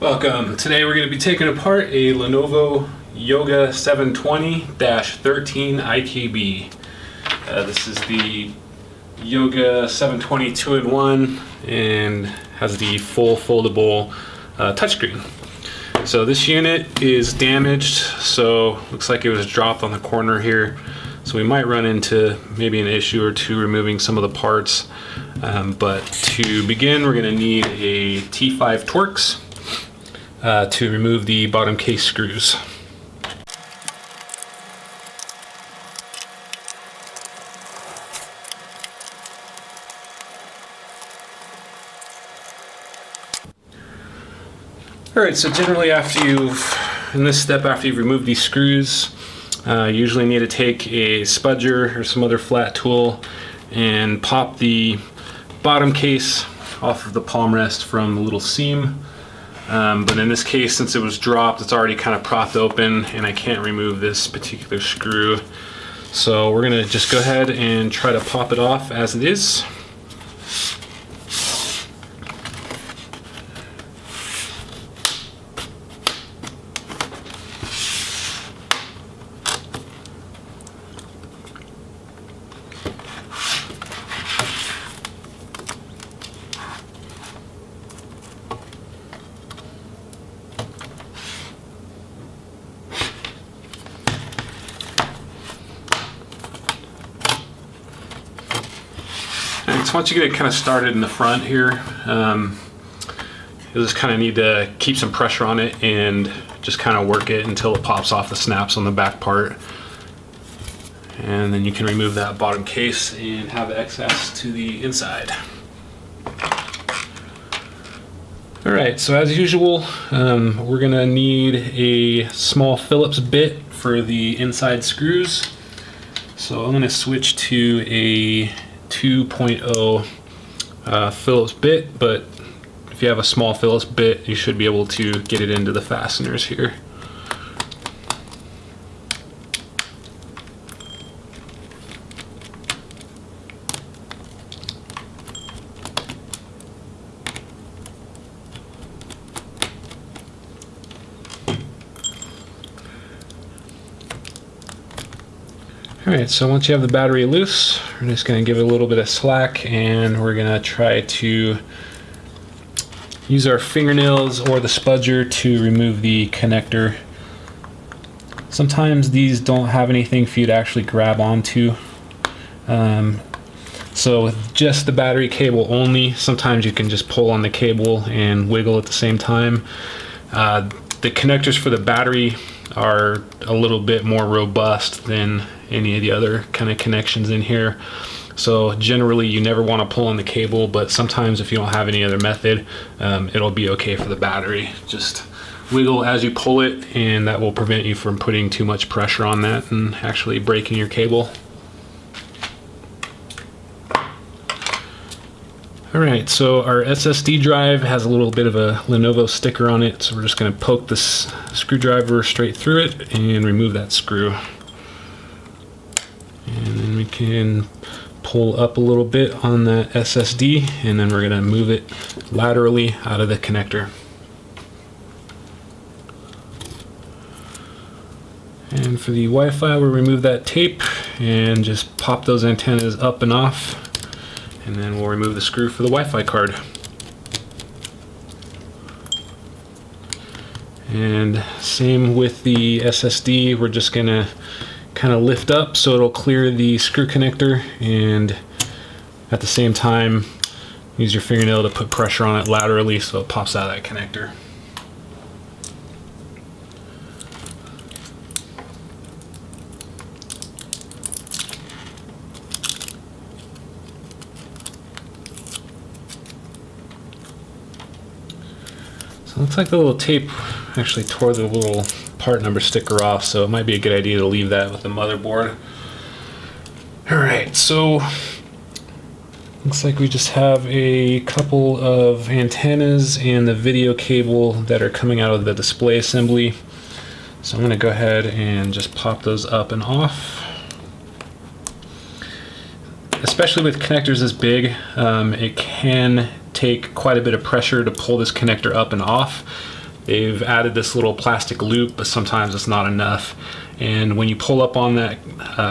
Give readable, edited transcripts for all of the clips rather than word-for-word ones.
Welcome. Today we're going to be taking apart a Lenovo Yoga 720-13 IKB. This is the Yoga 720 2-in-1 and has the full foldable touchscreen. So this unit is damaged, so looks like it was dropped on the corner here. So we might run into maybe an issue or two removing some of the parts. But to begin, we're going to need a T5 Torx to remove the bottom case screws. Alright, so generally after you've removed these screws, you usually need to take a spudger or some other flat tool and pop the bottom case off of the palm rest from the little seam. But in this case, since it was dropped, it's already kind of propped open and I can't remove this particular screw. So we're going to just go ahead and try to pop it off as it is. So once you get it kind of started in the front here, you'll just kind of need to keep some pressure on it and just kind of work it until it pops off the snaps on the back part. And then you can remove that bottom case and have access to the inside. Alright, so as usual, we're going to need a small Phillips bit for the inside screws. So I'm going to switch to a 2.0 Phillips bit, but if you have a small Phillips bit, you should be able to get it into the fasteners here. Alright, so once you have the battery loose, we're just going to give it a little bit of slack and we're going to try to use our fingernails or the spudger to remove the connector. Sometimes these don't have anything for you to actually grab onto. So with just the battery cable only, sometimes you can just pull on the cable and wiggle at the same time. The connectors for the battery are a little bit more robust than any of the other kind of connections in here. So generally you never want to pull on the cable, but sometimes if you don't have any other method, it'll be okay for the battery. Just wiggle as you pull it and that will prevent you from putting too much pressure on that and actually breaking your cable. Alright, so our SSD drive has a little bit of a Lenovo sticker on it, so we're just going to poke this screwdriver straight through it and remove that screw. And then we can pull up a little bit on that SSD and then we're going to move it laterally out of the connector. And for the Wi-Fi, we'll remove that tape and just pop those antennas up and off. And then we'll remove the screw for the Wi-Fi card. And same with the SSD, we're just going to kind of lift up so it'll clear the screw connector, and at the same time use your fingernail to put pressure on it laterally so it pops out of that connector. So it looks like the little tape actually tore the little part number sticker off, so it might be a good idea to leave that with the motherboard. Alright, so looks like we just have a couple of antennas and the video cable that are coming out of the display assembly. So I'm going to go ahead and just pop those up and off. Especially with connectors this big, it can take quite a bit of pressure to pull this connector up and off. they've added this little plastic loop, but sometimes it's not enough. And when you pull up on that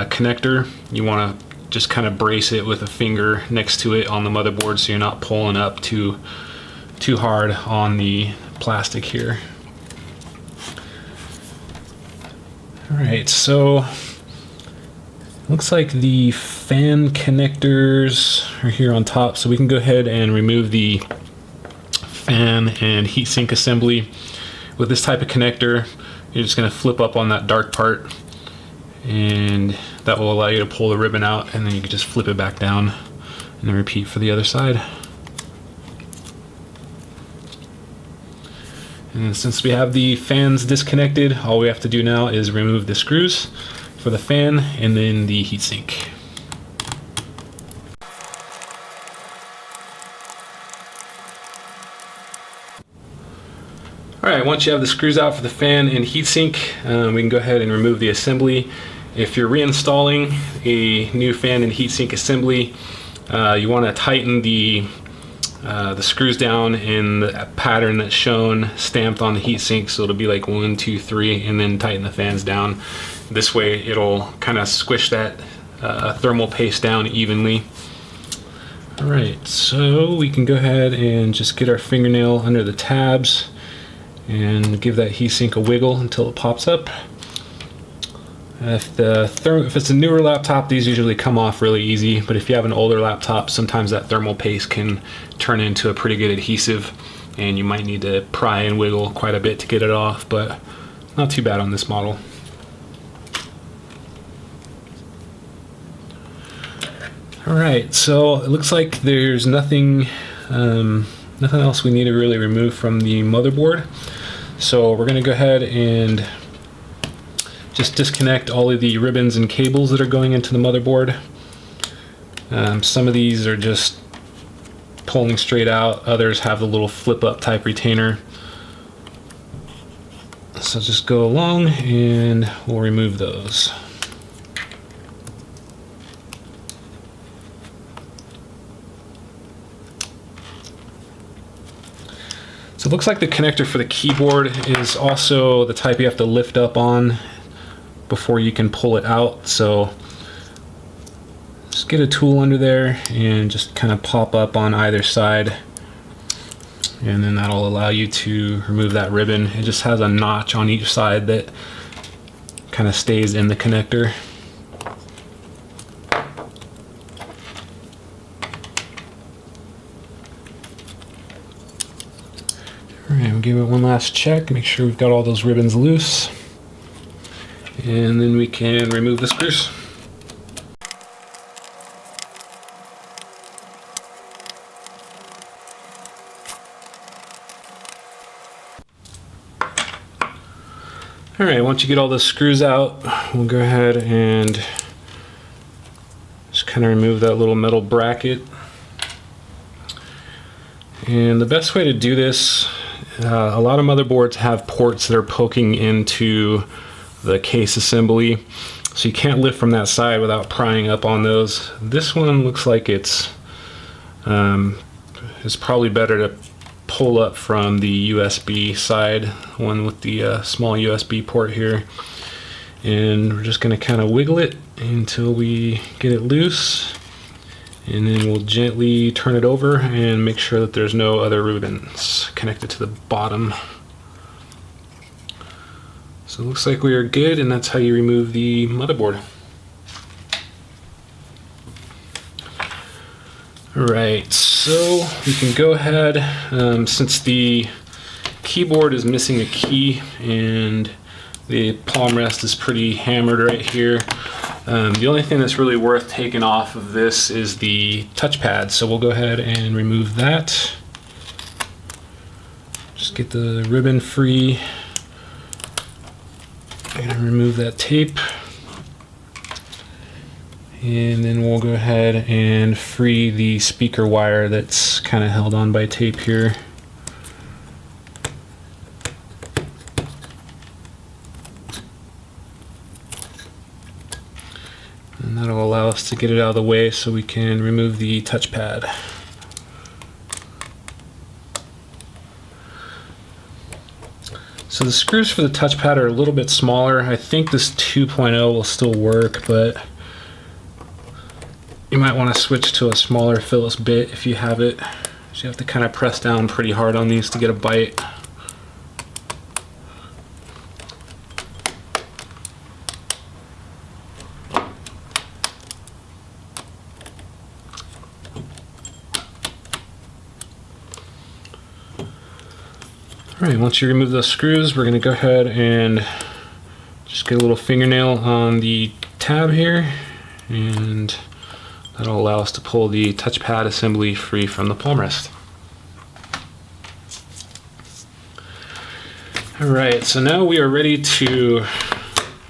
connector, you want to just kind of brace it with a finger next to it on the motherboard so you're not pulling up too hard on the plastic here. Alright, so looks like the fan connectors are here on top, so we can go ahead and remove the fan and heatsink assembly. With this type of connector, you're just going to flip up on that dark part, and that will allow you to pull the ribbon out, and then you can just flip it back down and then repeat for the other side. And since we have the fans disconnected, all we have to do now is remove the screws for the fan and then the heatsink. Alright, once you have the screws out for the fan and heatsink, we can go ahead and remove the assembly. If you're reinstalling a new fan and heatsink assembly, you want to tighten the screws down in the pattern that's shown stamped on the heatsink, so it'll be like 1, 2, 3, and then tighten the fans down. This way it'll kind of squish that thermal paste down evenly. Alright, so we can go ahead and just get our fingernail under the tabs and give that heatsink a wiggle until it pops up. If it's a newer laptop, these usually come off really easy, but if you have an older laptop, sometimes that thermal paste can turn into a pretty good adhesive, and you might need to pry and wiggle quite a bit to get it off, but not too bad on this model. Alright, so it looks like there's nothing else we need to really remove from the motherboard. So we're going to go ahead and just disconnect all of the ribbons and cables that are going into the motherboard. Some of these are just pulling straight out, others have the little flip up type retainer. So just go along and we'll remove those. So it looks like the connector for the keyboard is also the type you have to lift up on before you can pull it out. So just get a tool under there and just kind of pop up on either side, and then that'll allow you to remove that ribbon. It just has a notch on each side that kind of stays in the connector. Alright, we'll give it one last check, make sure we've got all those ribbons loose, and then we can remove the screws. Alright, once you get all the screws out, we'll go ahead and just kind of remove that little metal bracket. And the best way to do this, a lot of motherboards have ports that are poking into the case assembly, so you can't lift from that side without prying up on those. This one looks like it's probably better to pull up from the USB side, one with the small USB port here, and we're just going to kind of wiggle it until we get it loose, and then we'll gently turn it over and make sure that there's no other ribbons connected to the bottom. So it looks like we are good, and that's how you remove the motherboard. Alright, so we can go ahead, since the keyboard is missing a key and the palm rest is pretty hammered right here, the only thing that's really worth taking off of this is the touchpad. So we'll go ahead and remove that. Just get the ribbon free and remove that tape. And then we'll go ahead and free the speaker wire that's kind of held on by tape here. And that'll allow us to get it out of the way so we can remove the touchpad. So the screws for the touchpad are a little bit smaller. I think this 2.0 will still work, but you might want to switch to a smaller Phillips bit if you have it. So you have to kind of press down pretty hard on these to get a bite. Alright, once you remove those screws, we're going to go ahead and just get a little fingernail on the tab here, and that'll allow us to pull the touchpad assembly free from the palm rest. Alright, so now we are ready to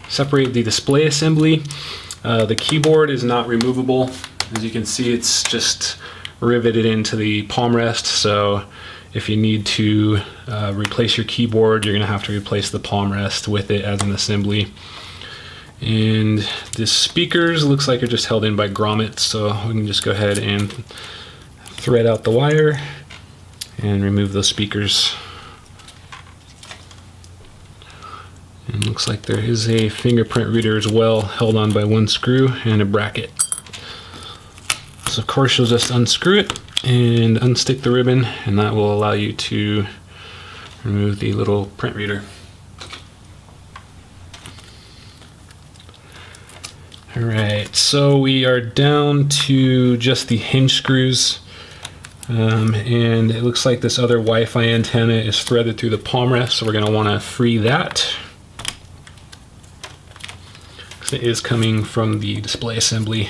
separate the display assembly. The keyboard is not removable. As you can see, it's just riveted into the palm rest, so if you need to replace your keyboard, you're going to have to replace the palm rest with it as an assembly. And the speakers looks like are just held in by grommets, so we can just go ahead and thread out the wire and remove those speakers. And looks like there is a fingerprint reader as well, held on by one screw and a bracket. So of course you'll just unscrew it and unstick the ribbon, and that will allow you to remove the little print reader. Alright, so we are down to just the hinge screws, and it looks like this other Wi-Fi antenna is threaded through the palm rest, so we're going to want to free that. It is coming from the display assembly.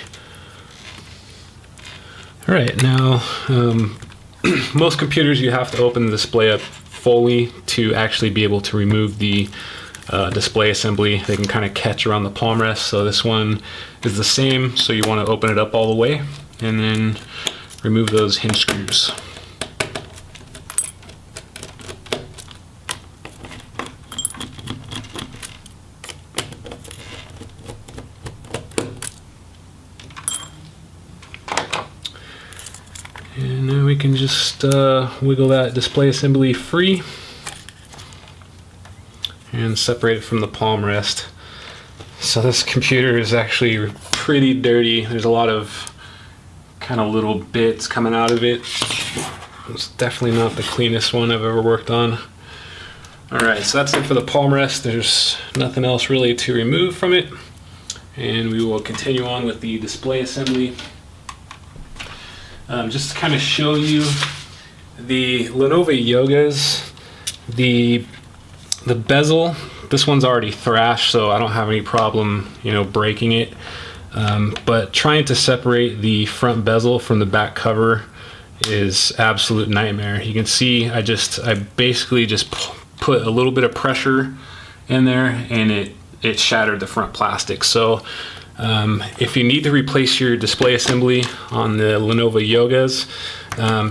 Alright, now most computers you have to open the display up fully to actually be able to remove the display assembly. They can kind of catch around the palm rest, so this one is the same, so you want to open it up all the way and then remove those hinge screws. And now we can just wiggle that display assembly free and separate it from the palm rest. So this computer is actually pretty dirty. There's a lot of kind of little bits coming out of it. It's definitely not the cleanest one I've ever worked on. Alright, so that's it for the palm rest. There's nothing else really to remove from it. And we will continue on with the display assembly. Just to kind of show you the Lenovo Yogas, the bezel, this one's already thrashed, so I don't have any problem, breaking it. But trying to separate the front bezel from the back cover is absolute nightmare. You can see I basically just put a little bit of pressure in there, and it shattered the front plastic. So if you need to replace your display assembly on the Lenovo Yogas,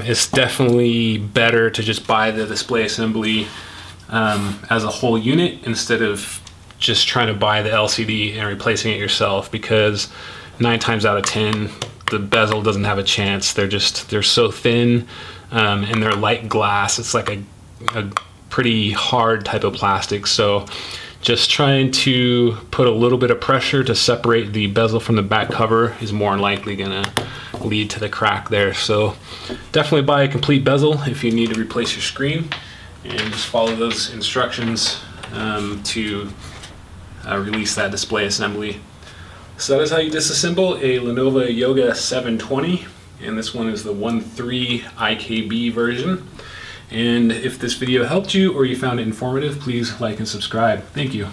it's definitely better to just buy the display assembly as a whole unit instead of just trying to buy the LCD and replacing it yourself, because 9 times out of 10 the bezel doesn't have a chance. They're so thin, and they're light glass. It's like a pretty hard type of plastic, so just trying to put a little bit of pressure to separate the bezel from the back cover is more than likely gonna lead to the crack there. So definitely buy a complete bezel if you need to replace your screen, and just follow those instructions to release that display assembly. So that is how you disassemble a Lenovo Yoga 720, and this one is the 1.3 IKB version. And if this video helped you or you found it informative, please like and subscribe. Thank you.